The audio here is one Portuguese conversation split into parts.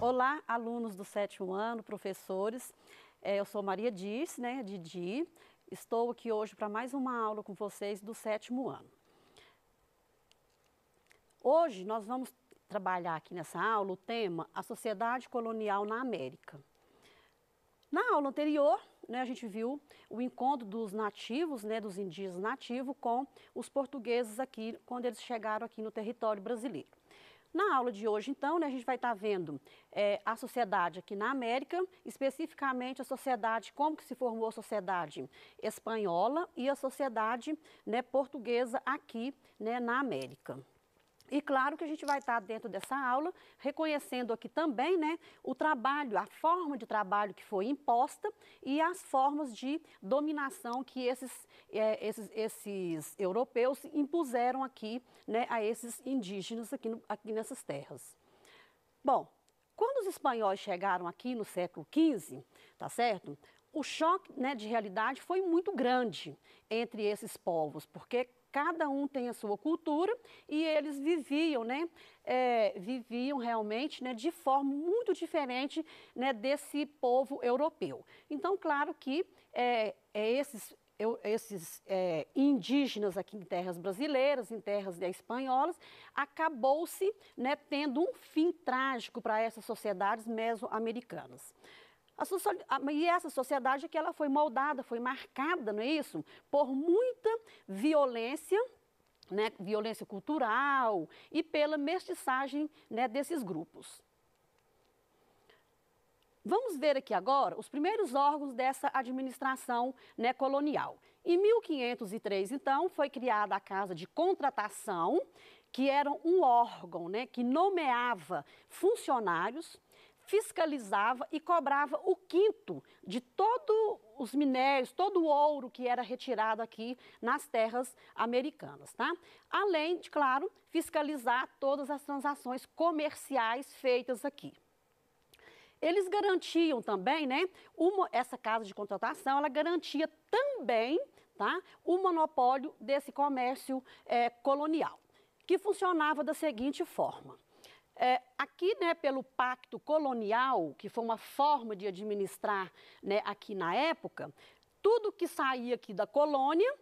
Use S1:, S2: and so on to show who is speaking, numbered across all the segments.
S1: Olá, alunos do 7º ano, professores. Eu sou Maria Dirce, Didi. Estou aqui hoje para mais uma aula com vocês do 7º ano. Hoje nós vamos trabalhar aqui nessa aula o tema A Sociedade Colonial na América. Na aula anterior, a gente viu o encontro dos nativos, dos indígenas nativos com os portugueses aqui, quando eles chegaram aqui no território brasileiro. Na aula de hoje, então, a gente vai estar vendo a sociedade aqui na América, especificamente a sociedade, como que se formou a sociedade espanhola e a sociedade portuguesa aqui na América. E claro que a gente vai estar dentro dessa aula reconhecendo aqui também o trabalho, a forma de trabalho que foi imposta e as formas de dominação que esses europeus impuseram aqui a esses indígenas aqui nessas terras. Bom, quando os espanhóis chegaram aqui no século XV, tá certo? O choque de realidade foi muito grande entre esses povos, porque cada um tem a sua cultura e eles viviam, viviam realmente de forma muito diferente desse povo europeu. Então, claro que esses indígenas aqui em terras brasileiras, em terras espanholas, acabou-se tendo um fim trágico para essas sociedades mesoamericanas. E essa sociedade que ela foi moldada, foi marcada, não é isso? Por muita violência, violência cultural e pela mestiçagem desses grupos. Vamos ver aqui agora os primeiros órgãos dessa administração colonial. Em 1503, então, foi criada a Casa de Contratação, que era um órgão que nomeava funcionários, fiscalizava e cobrava o quinto de todos os minérios, todo o ouro que era retirado aqui nas terras americanas, tá? Além de, claro, fiscalizar todas as transações comerciais feitas aqui. Eles garantiam também, essa casa de contratação, ela garantia também, tá, o monopólio desse comércio colonial, que funcionava da seguinte forma. Aqui, pelo Pacto Colonial, que foi uma forma de administrar aqui na época, tudo que saía aqui da colônia,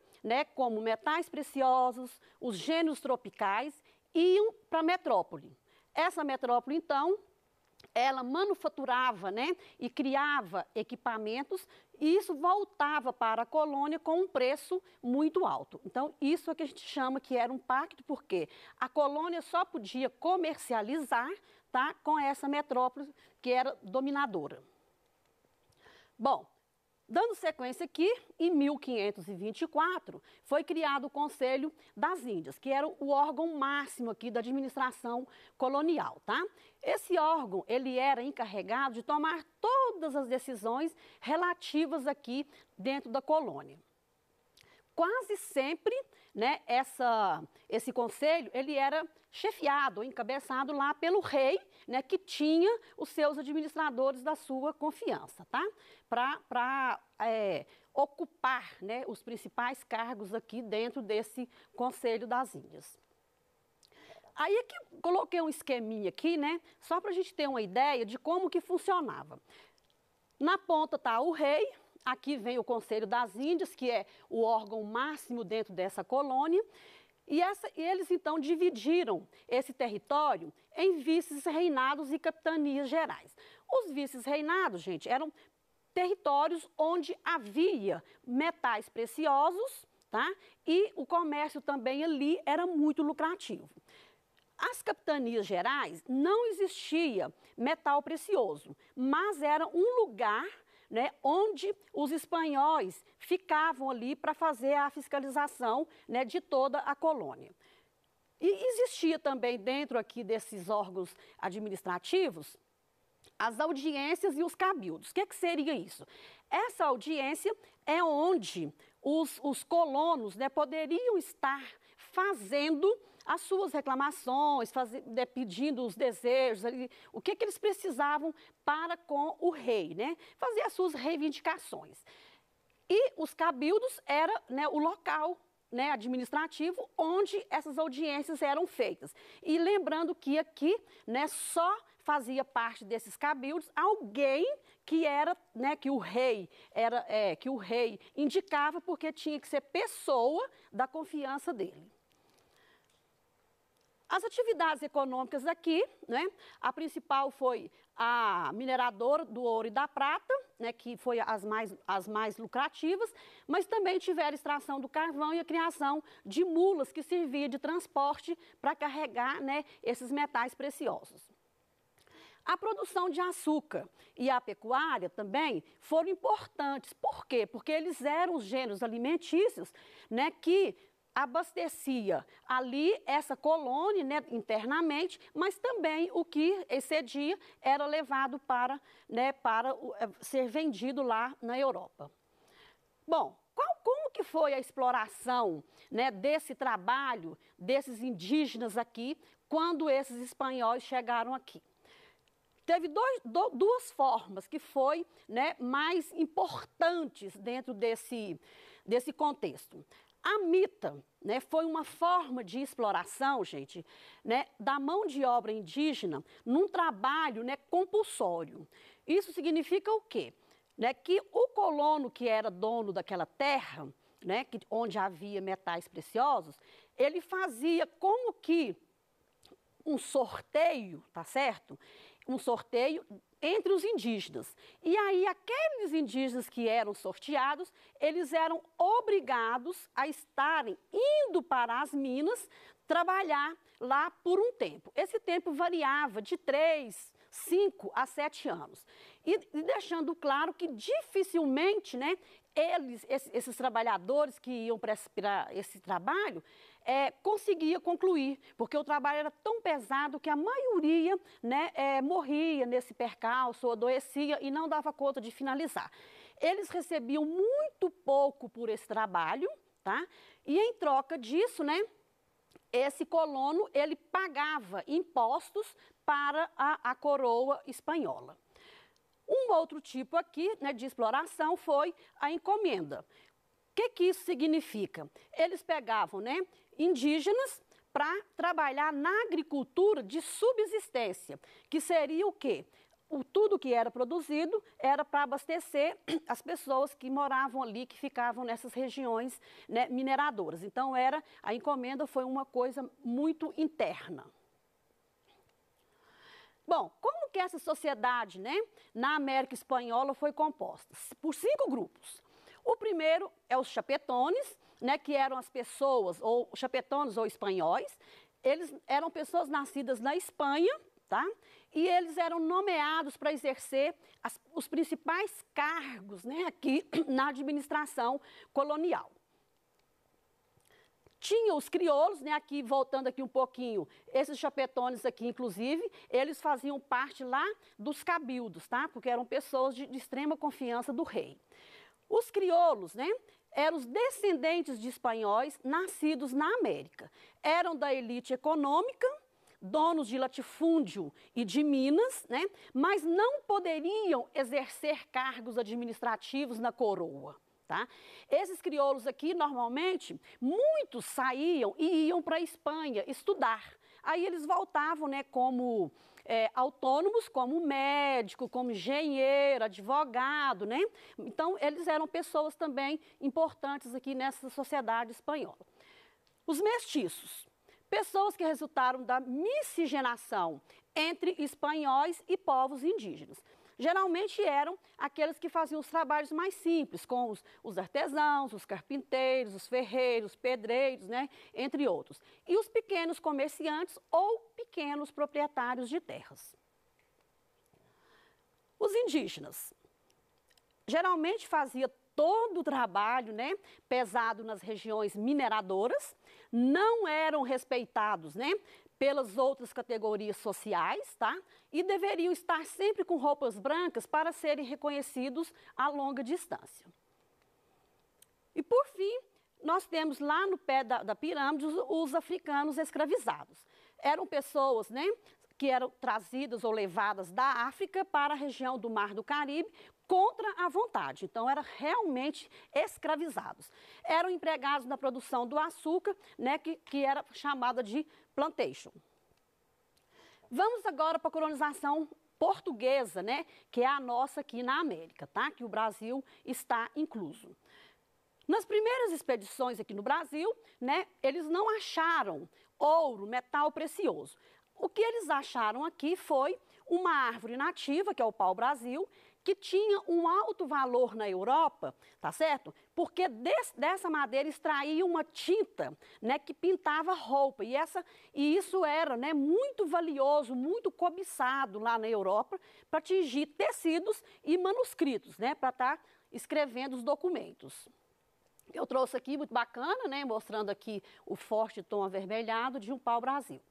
S1: como metais preciosos, os gêneros tropicais, iam para a metrópole. Essa metrópole, então, ela manufaturava e criava equipamentos e isso voltava para a colônia com um preço muito alto. Então, isso é que a gente chama que era um pacto, porque a colônia só podia comercializar, tá, com essa metrópole que era dominadora. Bom, dando sequência aqui, em 1524, foi criado o Conselho das Índias, que era o órgão máximo aqui da administração colonial, tá? Esse órgão, ele era encarregado de tomar todas as decisões relativas aqui dentro da colônia. Quase sempre, esse conselho, ele era chefiado, ou encabeçado lá pelo rei, que tinha os seus administradores da sua confiança, tá? Para ocupar, os principais cargos aqui dentro desse Conselho das Índias. Aí aqui coloquei um esqueminha aqui, só para a gente ter uma ideia de como que funcionava. Na ponta está o rei. Aqui vem o Conselho das Índias, que é o órgão máximo dentro dessa colônia. E eles, então, dividiram esse território em vices-reinados e capitanias gerais. Os vices-reinados, gente, eram territórios onde havia metais preciosos, tá? E o comércio também ali era muito lucrativo. As capitanias gerais não existia metal precioso, mas era um lugar onde os espanhóis ficavam ali para fazer a fiscalização de toda a colônia. E existia também dentro aqui desses órgãos administrativos as audiências e os cabildos. O que seria isso? Essa audiência é onde os colonos poderiam estar fazendo as suas reclamações, pedindo os desejos, o que eles precisavam para com o rei, fazer as suas reivindicações. E os cabildos era o local administrativo onde essas audiências eram feitas. E lembrando que aqui só fazia parte desses cabildos alguém que era, né, que o rei indicava, porque tinha que ser pessoa da confiança dele. As atividades econômicas aqui, né, a principal foi a mineradora do ouro e da prata, né, que foi as mais lucrativas, mas também tiveram extração do carvão e a criação de mulas que servia de transporte para carregar, né, esses metais preciosos. A produção de açúcar e a pecuária também foram importantes. Por quê? Porque eles eram os gêneros alimentícios, né, que abastecia ali essa colônia, né, internamente, mas também o que excedia era levado para ser vendido lá na Europa. Bom, como que foi a exploração, né, desse trabalho desses indígenas aqui quando esses espanhóis chegaram aqui? Teve duas formas que foi, né, mais importantes dentro desse contexto. A mita, né, foi uma forma de exploração, gente, né, da mão de obra indígena num trabalho, né, compulsório. Isso significa o quê? Né, que o colono que era dono daquela terra, né, onde havia metais preciosos, ele fazia como que um sorteio, tá certo? Um sorteio entre os indígenas. E aí, aqueles indígenas que eram sorteados, eles eram obrigados a estarem indo para as minas trabalhar lá por um tempo. Esse tempo variava de 3, 5 a 7 anos. E deixando claro que dificilmente, né, esses trabalhadores que iam para esse trabalho, conseguia concluir, porque o trabalho era tão pesado que a maioria, né, morria nesse percalço, adoecia e não dava conta de finalizar. Eles recebiam muito pouco por esse trabalho, tá? E em troca disso, né, esse colono, ele pagava impostos para a coroa espanhola. Um outro tipo aqui, né, de exploração foi a encomenda. O que isso significa? Eles pegavam, né, indígenas para trabalhar na agricultura de subsistência, que seria o quê? Tudo que era produzido era para abastecer as pessoas que moravam ali, que ficavam nessas regiões, né, mineradoras. Então, a encomenda foi uma coisa muito interna. Bom, como que essa sociedade, né, na América Espanhola foi composta? Por 5 grupos. O primeiro é os chapetones, né, que eram as pessoas, ou chapetones ou espanhóis. Eles eram pessoas nascidas na Espanha, tá? E eles eram nomeados para exercer os principais cargos, né, aqui na administração colonial. Tinha os crioulos, né, aqui, voltando aqui um pouquinho, esses chapetones aqui, inclusive, eles faziam parte lá dos cabildos, tá? Porque eram pessoas de extrema confiança do rei. Os crioulos, né, eram os descendentes de espanhóis nascidos na América. Eram da elite econômica, donos de latifúndio e de minas, né, mas não poderiam exercer cargos administrativos na coroa. Tá? Esses crioulos aqui, normalmente, muitos saíam e iam para a Espanha estudar. Aí eles voltavam, né, como autônomos, como médico, como engenheiro, advogado, né? Então, eles eram pessoas também importantes aqui nessa sociedade espanhola. Os mestiços, pessoas que resultaram da miscigenação entre espanhóis e povos indígenas. Geralmente eram aqueles que faziam os trabalhos mais simples, como os artesãos, os carpinteiros, os ferreiros, pedreiros, né, entre outros. E os pequenos comerciantes ou pequenos proprietários de terras. Os indígenas geralmente faziam todo o trabalho, né, pesado nas regiões mineradoras, não eram respeitados, né, pelas outras categorias sociais, tá? E deveriam estar sempre com roupas brancas para serem reconhecidos a longa distância. E por fim, nós temos lá no pé da pirâmide os africanos escravizados. Eram pessoas, né, que eram trazidas ou levadas da África para a região do Mar do Caribe contra a vontade. Então, eram realmente escravizados. Eram empregados na produção do açúcar, né, que era chamada de plantation. Vamos agora para a colonização portuguesa, né, que é a nossa aqui na América, tá? Que o Brasil está incluso. Nas primeiras expedições aqui no Brasil, né, eles não acharam ouro, metal precioso. O que eles acharam aqui foi uma árvore nativa, que é o pau-brasil, que tinha um alto valor na Europa, tá certo? Porque dessa madeira extraía uma tinta, né, que pintava roupa. E isso era, né, muito valioso, muito cobiçado lá na Europa para atingir tecidos e manuscritos, né, para estar escrevendo os documentos. Eu trouxe aqui, muito bacana, né, mostrando aqui o forte tom avermelhado de um pau-brasil.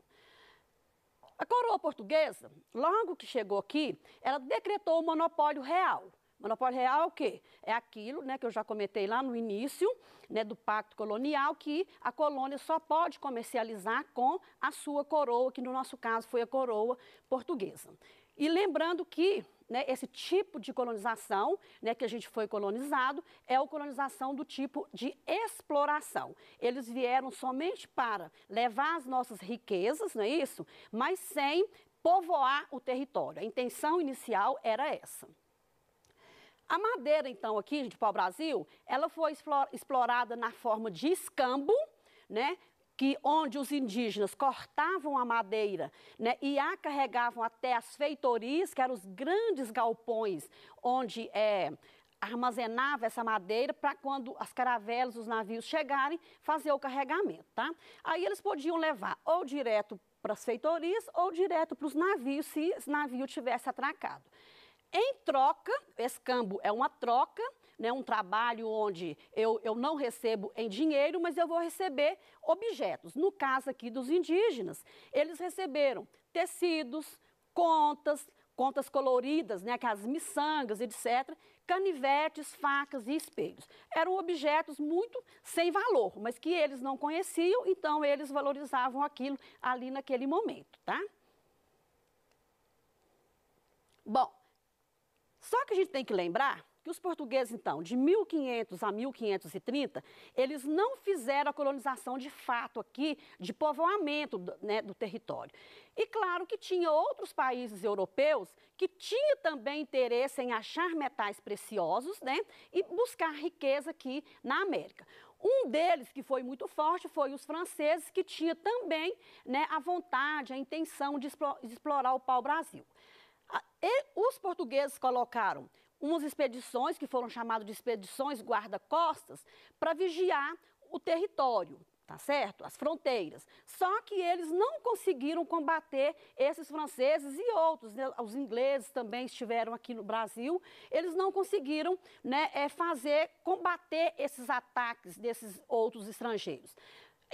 S1: A coroa portuguesa, logo que chegou aqui, ela decretou o monopólio real. Monopólio real é o quê? É aquilo, né, que eu já comentei lá no início, né, do pacto colonial, que a colônia só pode comercializar com a sua coroa, que no nosso caso foi a coroa portuguesa. E lembrando que, né, esse tipo de colonização, né, que a gente foi colonizado, é a colonização do tipo de exploração. Eles vieram somente para levar as nossas riquezas, não é isso? Mas sem povoar o território. A intenção inicial era essa. A madeira, então, aqui de pau-brasil, ela foi explorada na forma de escambo, né? Onde os indígenas cortavam a madeira, né, e a carregavam até as feitorias, que eram os grandes galpões onde armazenava essa madeira para quando as caravelas, os navios chegarem, fazer o carregamento, tá? Aí eles podiam levar ou direto para as feitorias ou direto para os navios, se esse navio tivesse atracado. Em troca, escambo é uma troca, né, um trabalho onde eu não recebo em dinheiro, mas eu vou receber objetos. No caso aqui dos indígenas, eles receberam tecidos, contas coloridas, né, as miçangas, etc., canivetes, facas e espelhos. Eram objetos muito sem valor, mas que eles não conheciam, então eles valorizavam aquilo ali naquele momento, tá? Bom, só que a gente tem que lembrar que os portugueses, então, de 1500 a 1530, eles não fizeram a colonização de fato aqui, de povoamento, né, do território. E claro que tinha outros países europeus que tinham também interesse em achar metais preciosos, né, e buscar riqueza aqui na América. Um deles, que foi muito forte, foi os franceses, que tinha também, né, a vontade, a intenção de explorar o pau-brasil. E os portugueses colocaram umas expedições, que foram chamadas de expedições guarda-costas, para vigiar o território, tá certo? As fronteiras. Só que eles não conseguiram combater esses franceses e outros, né? Os ingleses também estiveram aqui no Brasil, eles não conseguiram, né, combater esses ataques desses outros estrangeiros.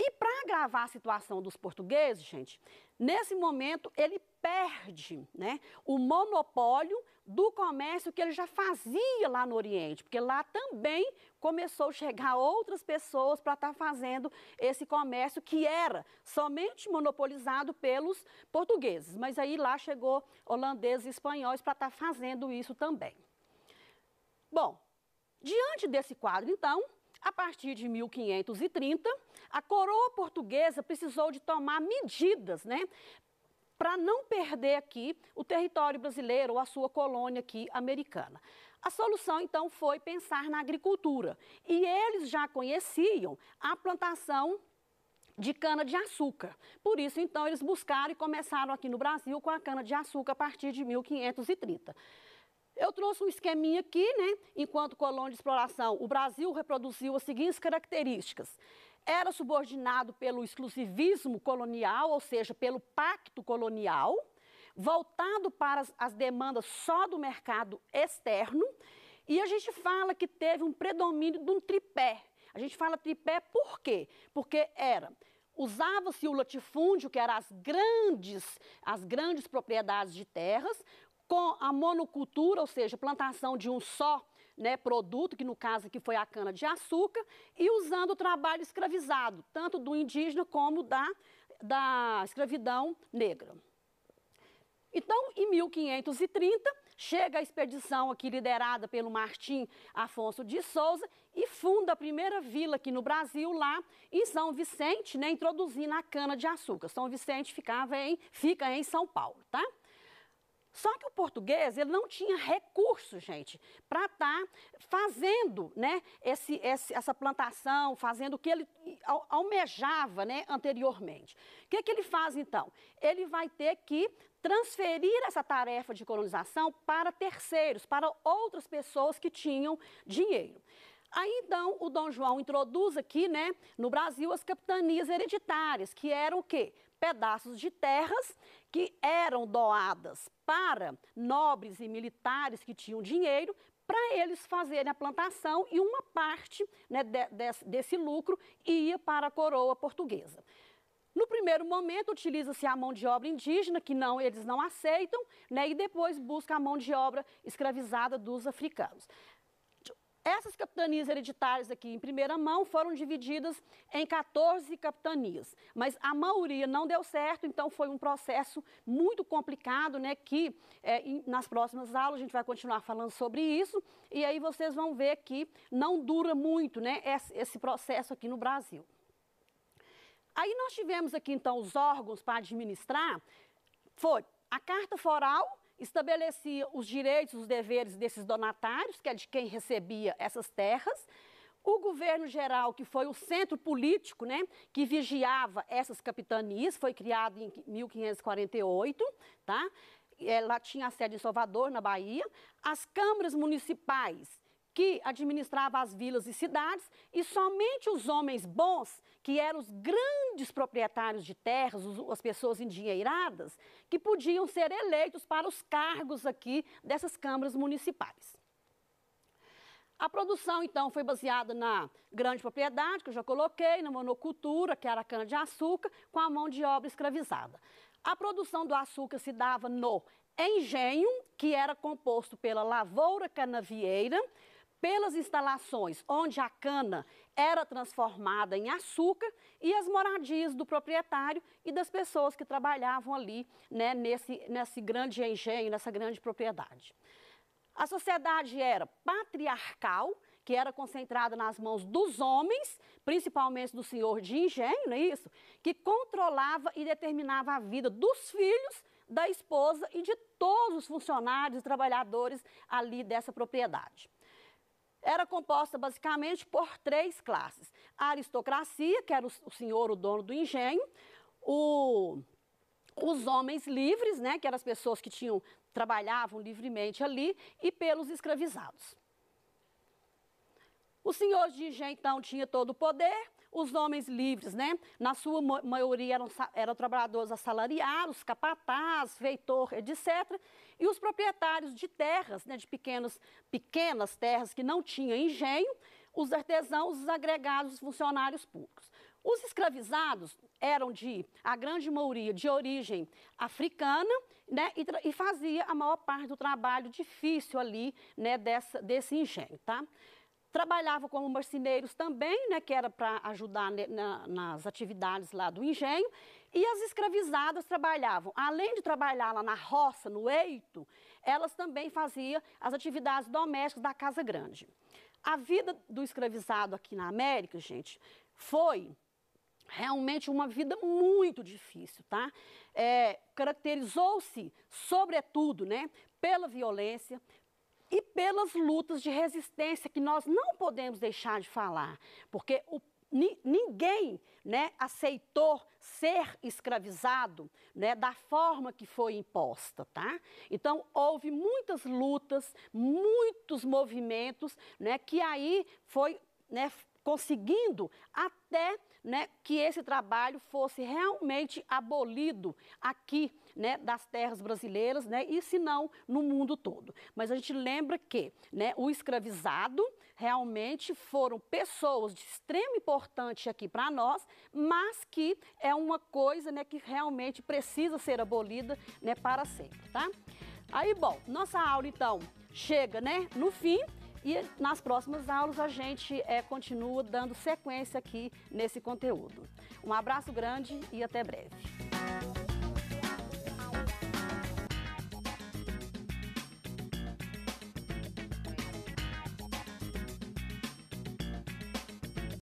S1: E para agravar a situação dos portugueses, gente, nesse momento ele perde, né, o monopólio do comércio que ele já fazia lá no Oriente, porque lá também começou a chegar outras pessoas para estar fazendo esse comércio que era somente monopolizado pelos portugueses, mas aí lá chegou holandeses e espanhóis para estar fazendo isso também. Bom, diante desse quadro, então, a partir de 1530, a coroa portuguesa precisou de tomar medidas, né, para não perder aqui o território brasileiro ou a sua colônia aqui americana. A solução, então, foi pensar na agricultura. E eles já conheciam a plantação de cana-de-açúcar. Por isso, então, eles buscaram e começaram aqui no Brasil com a cana-de-açúcar a partir de 1530. Eu trouxe um esqueminha aqui, né? Enquanto colônia de exploração, o Brasil reproduziu as seguintes características. Era subordinado pelo exclusivismo colonial, ou seja, pelo pacto colonial, voltado para as demandas só do mercado externo, e a gente fala que teve um predomínio de um tripé. A gente fala tripé por quê? Porque usava-se o latifúndio, que eram as grandes propriedades de terras, com a monocultura, ou seja, plantação de um só, né, produto, que no caso aqui foi a cana-de-açúcar, e usando o trabalho escravizado, tanto do indígena como da escravidão negra. Então, em 1530, chega a expedição aqui liderada pelo Martim Afonso de Souza e funda a primeira vila aqui no Brasil, lá em São Vicente, né, introduzindo a cana-de-açúcar. São Vicente fica em São Paulo, tá? Só que o português, ele não tinha recursos, gente, para estar fazendo, né, essa plantação, fazendo o que ele almejava, né, anteriormente. O que ele faz, então? Ele vai ter que transferir essa tarefa de colonização para terceiros, para outras pessoas que tinham dinheiro. Aí, então, o Dom João introduz aqui, né, no Brasil, as capitanias hereditárias, que eram o quê? Pedaços de terras que eram doadas para nobres e militares que tinham dinheiro, para eles fazerem a plantação, e uma parte, né, desse lucro ia para a coroa portuguesa. No primeiro momento, utiliza-se a mão de obra indígena, que eles não aceitam, né, e depois busca a mão de obra escravizada dos africanos. Essas capitanias hereditárias aqui em primeira mão foram divididas em 14 capitanias, mas a maioria não deu certo, então foi um processo muito complicado, né, que nas próximas aulas a gente vai continuar falando sobre isso, e aí vocês vão ver que não dura muito, né, esse processo aqui no Brasil. Aí nós tivemos aqui então os órgãos para administrar, foi a Carta Foral, estabelecia os direitos e os deveres desses donatários, que é de quem recebia essas terras. O governo geral, que foi o centro político, né, que vigiava essas capitanias, foi criado em 1548, tá? Lá tinha a sede em Salvador, na Bahia. As câmaras municipais, que administravam as vilas e cidades, e somente os homens bons, que eram os grandes proprietários de terras, as pessoas endinheiradas, que podiam ser eleitos para os cargos aqui dessas câmaras municipais. A produção, então, foi baseada na grande propriedade, que eu já coloquei, na monocultura, que era a cana-de-açúcar, com a mão de obra escravizada. A produção do açúcar se dava no engenho, que era composto pela lavoura canavieira, pelas instalações onde a cana era transformada em açúcar, e as moradias do proprietário e das pessoas que trabalhavam ali, né, nesse grande engenho, nessa grande propriedade. A sociedade era patriarcal, que era concentrada nas mãos dos homens, principalmente do senhor de engenho, não é isso? Que controlava e determinava a vida dos filhos, da esposa e de todos os funcionários e trabalhadores ali dessa propriedade. Era composta basicamente por 3 classes. A aristocracia, que era o senhor, o dono do engenho, os homens livres, né, que eram as pessoas que trabalhavam livremente ali, e pelos escravizados. Os senhores de engenho, então, tinham todo o poder. Os homens livres, né, na sua maioria eram trabalhadores assalariados, capataz, feitor, etc. E os proprietários de terras, né, de pequenas terras que não tinham engenho, os artesãos, os agregados, os funcionários públicos. Os escravizados eram a grande maioria, de origem africana, né, e fazia a maior parte do trabalho difícil ali, né, desse engenho, tá? Trabalhavam como marceneiros também, né, que era para ajudar nas atividades lá do engenho, e as escravizadas trabalhavam, além de trabalhar lá na roça, no eito, elas também faziam as atividades domésticas da casa grande. A vida do escravizado aqui na América, gente, foi realmente uma vida muito difícil, tá? Caracterizou-se, sobretudo, né, pela violência, e pelas lutas de resistência, que nós não podemos deixar de falar, porque ninguém, né, aceitou ser escravizado, né, da forma que foi imposta, tá? Então, houve muitas lutas, muitos movimentos, né, que aí foi, né, conseguindo até, né, que esse trabalho fosse realmente abolido aqui, né, das terras brasileiras, né, e se não no mundo todo. Mas a gente lembra que, né, o escravizado realmente foram pessoas de extrema importância aqui para nós, mas que é uma coisa, né, que realmente precisa ser abolida, né, para sempre, tá? Aí, bom, nossa aula então chega, né, no fim. E nas próximas aulas a gente continua dando sequência aqui nesse conteúdo. Um abraço grande e até breve.